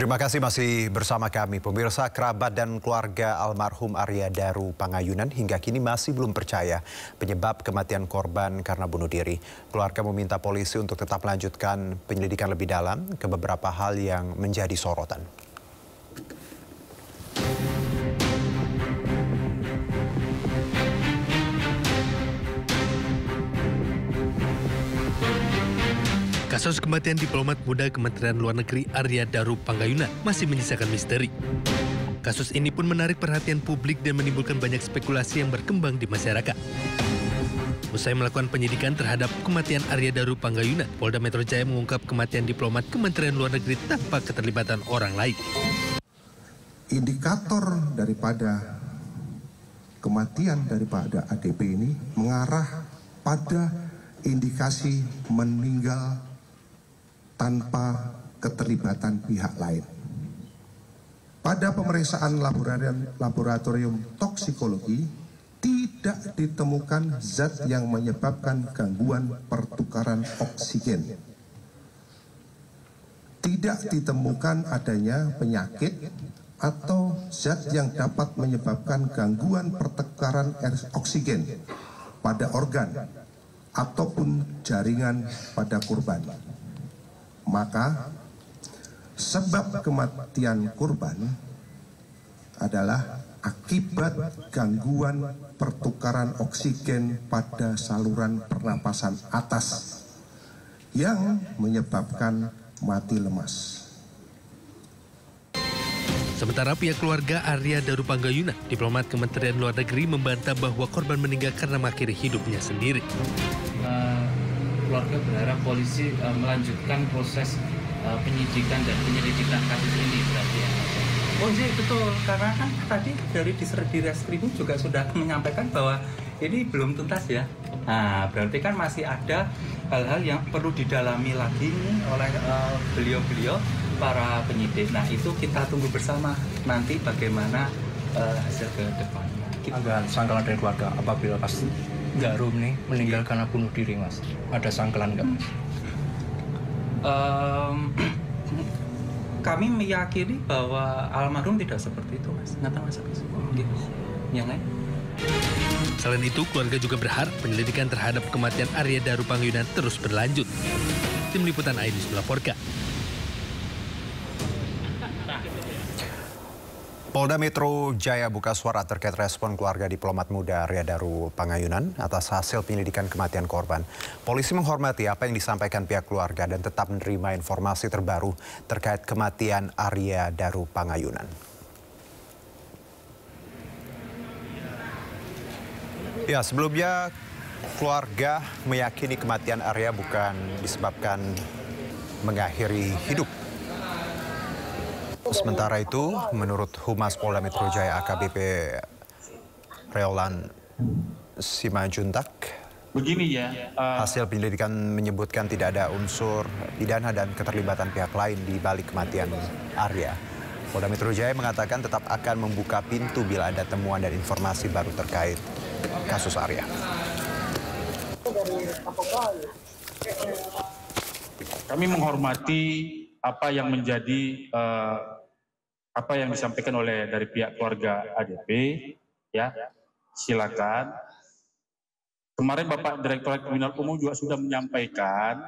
Terima kasih masih bersama kami. Pemirsa, kerabat dan keluarga almarhum Arya Daru Pangayunan hingga kini masih belum percaya penyebab kematian korban karena bunuh diri. Keluarga meminta polisi untuk tetap melanjutkan penyelidikan lebih dalam ke beberapa hal yang menjadi sorotan. Kasus kematian diplomat muda Kementerian Luar Negeri Arya Daru Pangayunan masih menyisakan misteri. Kasus ini pun menarik perhatian publik dan menimbulkan banyak spekulasi yang berkembang di masyarakat. Usai melakukan penyidikan terhadap kematian Arya Daru Pangayunan, Polda Metro Jaya mengungkap kematian diplomat Kementerian Luar Negeri tanpa keterlibatan orang lain. Indikator daripada kematian daripada ADP ini mengarah pada indikasi meninggal tanpa keterlibatan pihak lain. Pada pemeriksaan laboratorium toksikologi, tidak ditemukan zat yang menyebabkan gangguan pertukaran oksigen. Tidak ditemukan adanya penyakit atau zat yang dapat menyebabkan gangguan pertukaran oksigen pada organ ataupun jaringan pada korban. Maka sebab kematian korban adalah akibat gangguan pertukaran oksigen pada saluran pernapasan atas yang menyebabkan mati lemas. Sementara pihak keluarga Arya Daru Pangayunan, diplomat Kementerian Luar Negeri membantah bahwa korban meninggal karena mengakhiri hidupnya sendiri. Keluarga berharap polisi melanjutkan proses penyidikan dan penyelidikan kasus ini berarti ya. Oh iya betul, karena kan tadi dari di Reskrim juga sudah menyampaikan bahwa ini belum tuntas ya. Nah berarti kan masih ada hal-hal yang perlu didalami lagi nih oleh beliau-beliau para penyidik. Nah itu kita tunggu bersama nanti bagaimana hasil ke depannya. Ada sangkalan dari keluarga apabila pas Daru nih meninggal karena bunuh diri, Mas? Ada sangkalan nggak, Mas? Kami meyakini bahwa almarhum tidak seperti itu, Mas. Nggak tahu, Mas. Gitu. Yang lain? Selain itu, keluarga juga berharap penyelidikan terhadap kematian Arya Daru Pangayunan terus berlanjut. Tim Liputan iNews melaporkan. Polda Metro Jaya buka suara terkait respon keluarga diplomat muda Arya Daru Pangayunan atas hasil penyelidikan kematian korban. Polisi menghormati apa yang disampaikan pihak keluarga dan tetap menerima informasi terbaru terkait kematian Arya Daru Pangayunan. Ya, sebelumnya keluarga meyakini kematian Arya bukan disebabkan mengakhiri hidup. Sementara itu, menurut Humas Polda Metro Jaya AKBP Reolan Simajuntak, begini ya, hasil penyelidikan menyebutkan tidak ada unsur pidana dan keterlibatan pihak lain di balik kematian Arya. Polda Metro Jaya mengatakan tetap akan membuka pintu bila ada temuan dan informasi baru terkait kasus Arya. kami menghormati apa yang menjadi apa yang disampaikan oleh dari pihak keluarga ADP, ya silakan. Kemarin Bapak Direktorat Kriminal Umum juga sudah menyampaikan,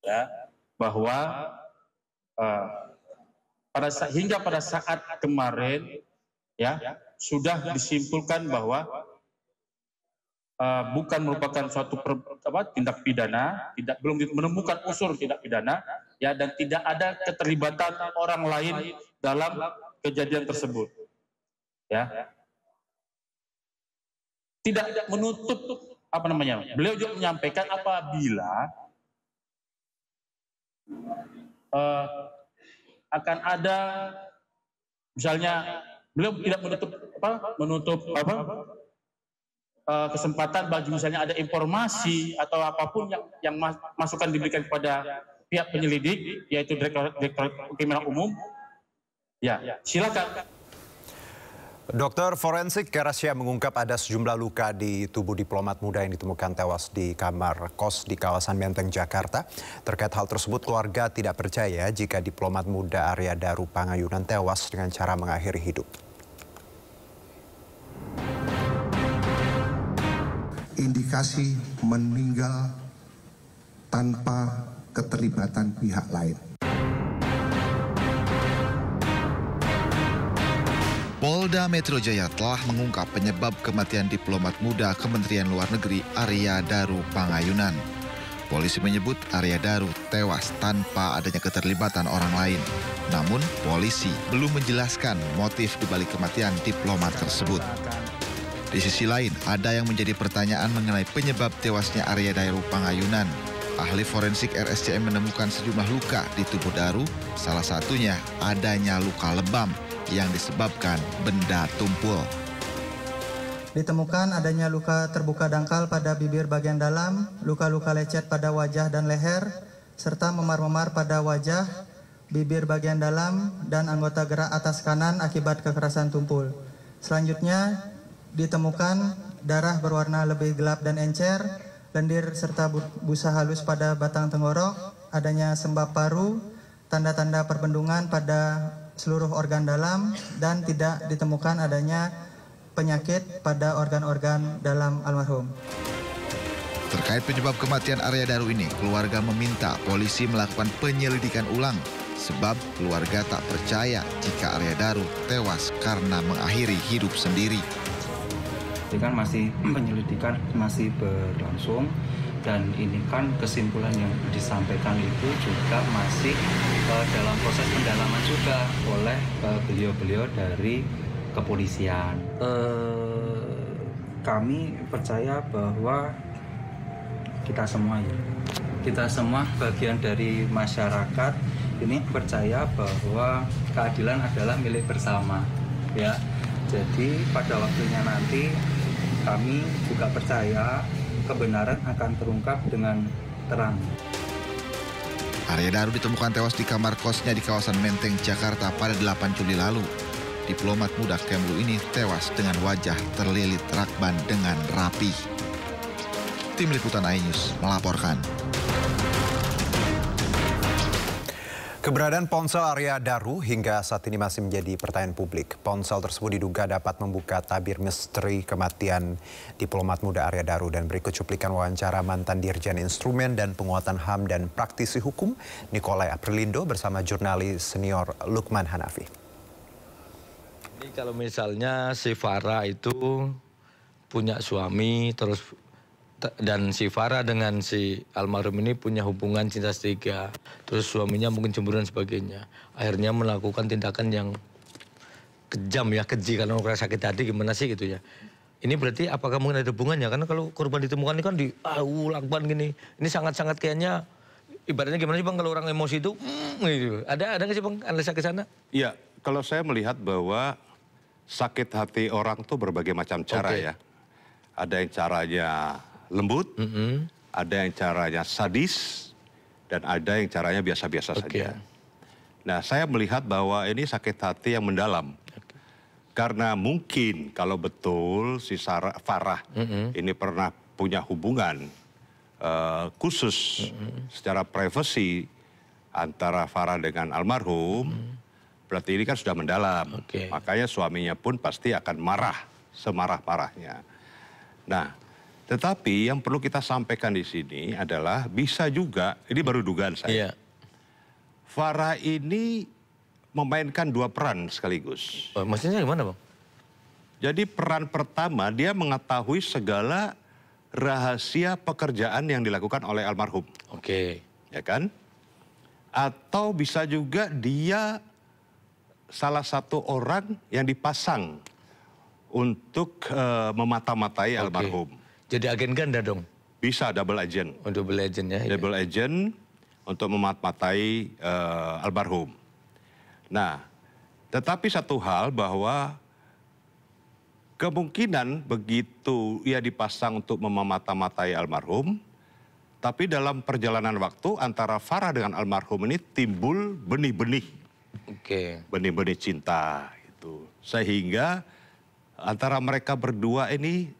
ya bahwa hingga pada saat kemarin, ya sudah disimpulkan bahwa bukan merupakan suatu tindak pidana, belum menemukan unsur tindak pidana, ya dan tidak ada keterlibatan orang lain dalam kejadian tersebut, ya. Tidak menutup beliau juga menyampaikan apabila akan ada, misalnya beliau tidak menutup kesempatan bagi misalnya ada informasi atau apapun yang masukan diberikan kepada pihak penyelidik, yaitu Direktorat Kriminal Umum, ya silakan. Dokter forensik Karasia mengungkap ada sejumlah luka di tubuh diplomat muda yang ditemukan tewas di kamar kos di kawasan Menteng, Jakarta. Terkait hal tersebut, keluarga tidak percaya jika diplomat muda Arya Daru Pangayunan tewas dengan cara mengakhiri hidup. Indikasi meninggal tanpa keterlibatan pihak lain. Polda Metro Jaya telah mengungkap penyebab kematian diplomat muda Kementerian Luar Negeri Arya Daru Pangayunan. Polisi menyebut Arya Daru tewas tanpa adanya keterlibatan orang lain. Namun, polisi belum menjelaskan motif dibalik kematian diplomat tersebut. Di sisi lain, ada yang menjadi pertanyaan mengenai penyebab tewasnya Arya Daru Pangayunan. Ahli forensik RSCM menemukan sejumlah luka di tubuh Daru, salah satunya adanya luka lebam yang disebabkan benda tumpul. Ditemukan adanya luka terbuka dangkal pada bibir bagian dalam, luka-luka lecet pada wajah dan leher, serta memar-memar pada wajah, bibir bagian dalam, dan anggota gerak atas kanan akibat kekerasan tumpul. Selanjutnya, ditemukan darah berwarna lebih gelap dan encer, lendir serta busa halus pada batang tenggorok, adanya sembab paru, tanda-tanda perbendungan pada seluruh organ dalam, dan tidak ditemukan adanya penyakit pada organ-organ dalam almarhum. Terkait penyebab kematian Arya Daru ini, keluarga meminta polisi melakukan penyelidikan ulang sebab keluarga tak percaya jika Arya Daru tewas karena mengakhiri hidup sendiri. Ini kan masih penyelidikan masih berlangsung, dan ini kan kesimpulan yang disampaikan itu juga masih dalam proses pendalaman juga oleh beliau-beliau dari kepolisian. Kami percaya bahwa kita semua bagian dari masyarakat ini percaya bahwa keadilan adalah milik bersama, ya. Jadi pada waktunya nanti kami juga percaya kebenaran akan terungkap dengan terang. Arya Daru ditemukan tewas di kamar kosnya di kawasan Menteng, Jakarta pada 8 Juli lalu. Diplomat muda Kemlu ini tewas dengan wajah terlilit rakban dengan rapi. Tim Liputan iNews melaporkan. Keberadaan ponsel Arya Daru hingga saat ini masih menjadi pertanyaan publik. Ponsel tersebut diduga dapat membuka tabir misteri kematian diplomat muda Arya Daru. Dan berikut cuplikan wawancara mantan Dirjen Instrumen dan Penguatan HAM dan praktisi hukum Nikolai Aprilindo bersama jurnalis senior Lukman Hanafi. Ini kalau misalnya si Farah itu punya suami, dan si Farah dengan si almarhum ini punya hubungan cinta segitiga, terus suaminya mungkin cemburu dan sebagainya, akhirnya melakukan tindakan yang kejam ya, keji karena orang sakit hati, gimana sih gitu ya. Ini berarti apakah mungkin ada hubungannya? Karena kalau korban ditemukan ini kan lakban gini, ini sangat-sangat kayaknya ibaratnya gimana sih Bang kalau orang emosi itu gitu. Ada nggak sih Bang analisa ke sana? Iya, kalau saya melihat bahwa sakit hati orang tuh berbagai macam cara ya. Ada yang caranya lembut, ada yang caranya sadis, dan ada yang caranya biasa-biasa saja. Nah, saya melihat bahwa ini sakit hati yang mendalam. Karena mungkin kalau betul si Farah ini pernah punya hubungan khusus secara privasi antara Farah dengan almarhum, berarti ini kan sudah mendalam. Makanya suaminya pun pasti akan marah, semarah-marahnya. Nah, tetapi yang perlu kita sampaikan di sini adalah bisa juga, ini baru dugaan saya. Farah ini memainkan dua peran sekaligus. Maksudnya gimana Bang? Jadi peran pertama dia mengetahui segala rahasia pekerjaan yang dilakukan oleh almarhum. Ya kan? Atau bisa juga dia salah satu orang yang dipasang untuk memata-matai almarhum. Jadi agen ganda dong? Bisa double agent. Oh, double agent ya. Double agent untuk memata-matai almarhum. Nah, tetapi satu hal bahwa kemungkinan begitu ia dipasang untuk memata-matai almarhum, tapi dalam perjalanan waktu antara Farah dengan almarhum ini timbul benih-benih. Benih-benih cinta itu. Sehingga antara mereka berdua ini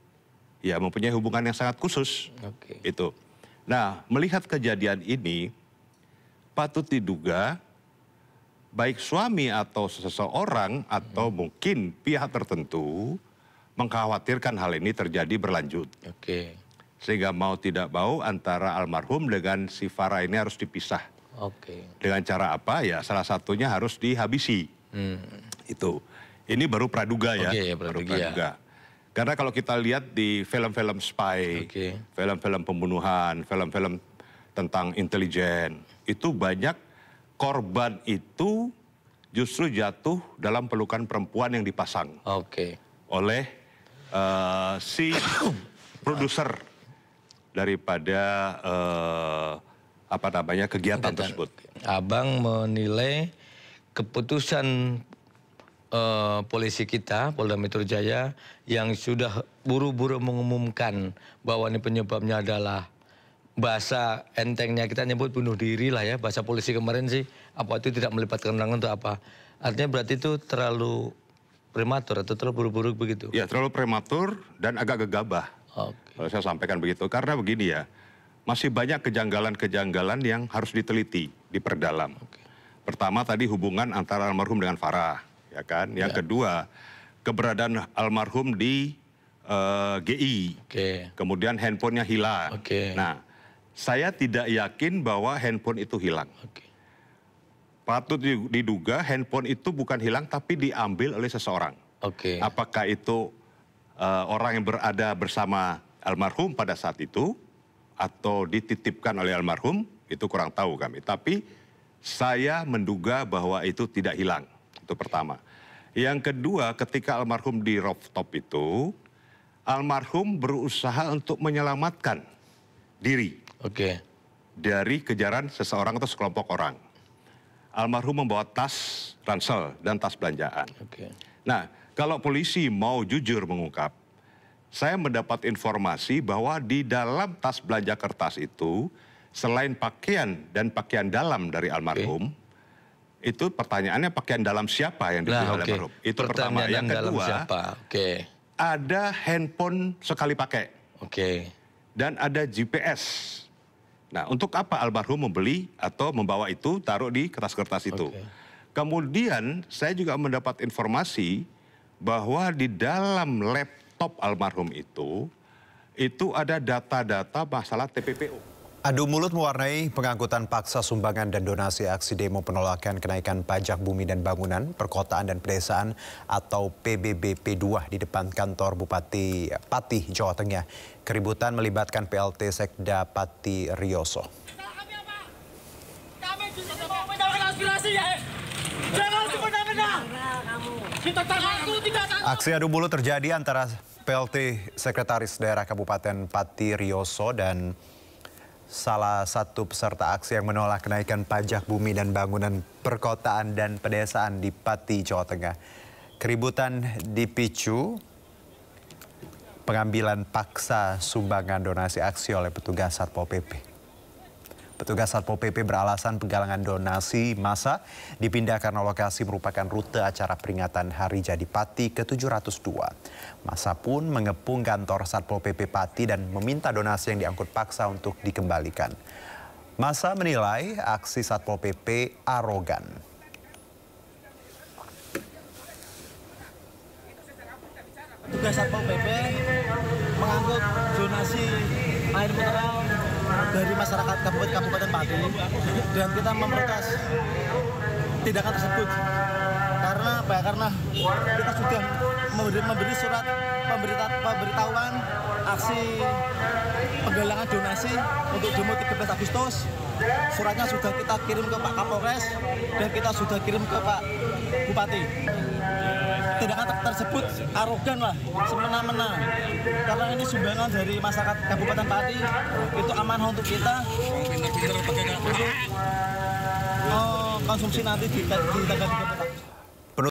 ya mempunyai hubungan yang sangat khusus. Itu. Nah, melihat kejadian ini patut diduga baik suami atau seseorang atau mungkin pihak tertentu mengkhawatirkan hal ini terjadi berlanjut. Sehingga mau tidak mau antara almarhum dengan si Farah ini harus dipisah. Dengan cara apa? Ya salah satunya harus dihabisi. Itu. Ini baru praduga ya. Baru praduga. Karena kalau kita lihat di film-film spy, film-film pembunuhan, film-film tentang intelijen, itu banyak korban itu justru jatuh dalam pelukan perempuan yang dipasang oleh si produser daripada kegiatan tersebut. Abang menilai keputusan polisi kita, Polda Metro Jaya, yang sudah buru-buru mengumumkan bahwa ini penyebabnya adalah bahasa entengnya kita nyebut bunuh diri lah ya, bahasa polisi kemarin sih, apa itu tidak melibatkan orang untuk apa. Artinya berarti itu terlalu prematur atau terlalu buru-buru begitu? Ya, terlalu prematur dan agak gegabah. Kalau saya sampaikan begitu, karena begini ya, masih banyak kejanggalan-kejanggalan yang harus diteliti, diperdalam. Pertama tadi hubungan antara almarhum dengan Farah, ya kan? Yang kedua, keberadaan almarhum di GI, kemudian handphonenya hilang. Nah, saya tidak yakin bahwa handphone itu hilang. Patut diduga handphone itu bukan hilang tapi diambil oleh seseorang. Apakah itu orang yang berada bersama almarhum pada saat itu atau dititipkan oleh almarhum, itu kurang tahu kami. Tapi saya menduga bahwa itu tidak hilang. Itu pertama. Yang kedua, ketika almarhum di rooftop itu, almarhum berusaha untuk menyelamatkan diri dari kejaran seseorang atau sekelompok orang. Almarhum membawa tas ransel dan tas belanjaan. Nah, kalau polisi mau jujur mengungkap, saya mendapat informasi bahwa di dalam tas belanja kertas itu, selain pakaian dan pakaian dalam dari almarhum, itu pertanyaannya pakaian dalam siapa yang dibeli oleh almarhum? Itu pertama. Yang kedua, ada handphone sekali pakai. Dan ada GPS. Nah, untuk apa almarhum membeli atau membawa itu, taruh di kertas-kertas itu. Kemudian saya juga mendapat informasi bahwa di dalam laptop almarhum itu ada data-data masalah TPPO. Adu mulut mewarnai pengangkutan paksa sumbangan dan donasi aksi demo penolakan kenaikan pajak bumi dan bangunan, perkotaan dan pedesaan atau PBBP 2 di depan kantor Bupati Pati, Jawa Tengah. Keributan melibatkan PLT Sekda Pati Rioso. Kami justru mau menolak aspirasi ya. Jangan semena-mena. Aksi adu mulut terjadi antara PLT Sekretaris Daerah Kabupaten Pati Rioso dan salah satu peserta aksi yang menolak kenaikan pajak bumi dan bangunan perkotaan dan pedesaan di Pati, Jawa Tengah. Keributan dipicu pengambilan paksa sumbangan donasi aksi oleh petugas Satpol PP. Petugas Satpol PP beralasan penggalangan donasi massa dipindah karena lokasi merupakan rute acara peringatan Hari Jadi Pati ke-702. Massa pun mengepung kantor Satpol PP Pati dan meminta donasi yang diangkut paksa untuk dikembalikan. Massa menilai aksi Satpol PP arogan. Tugas Satpol PP mengangkut donasi air mineral dari masyarakat Kabupaten Pati dan kita memprotes tindakan tersebut karena apa ya? Karena kita sudah memberi surat pemberitahuan aksi penggalangan donasi untuk demo 13 Agustus. Suratnya sudah kita kirim ke Pak Kapolres dan kita sudah kirim ke Pak Bupati. Tindakan tersebut arogan lah, semena-mena. Karena ini sumbangan dari masyarakat Kabupaten Pati, itu amanah untuk kita untuk konsumsi nanti di tanggal 13.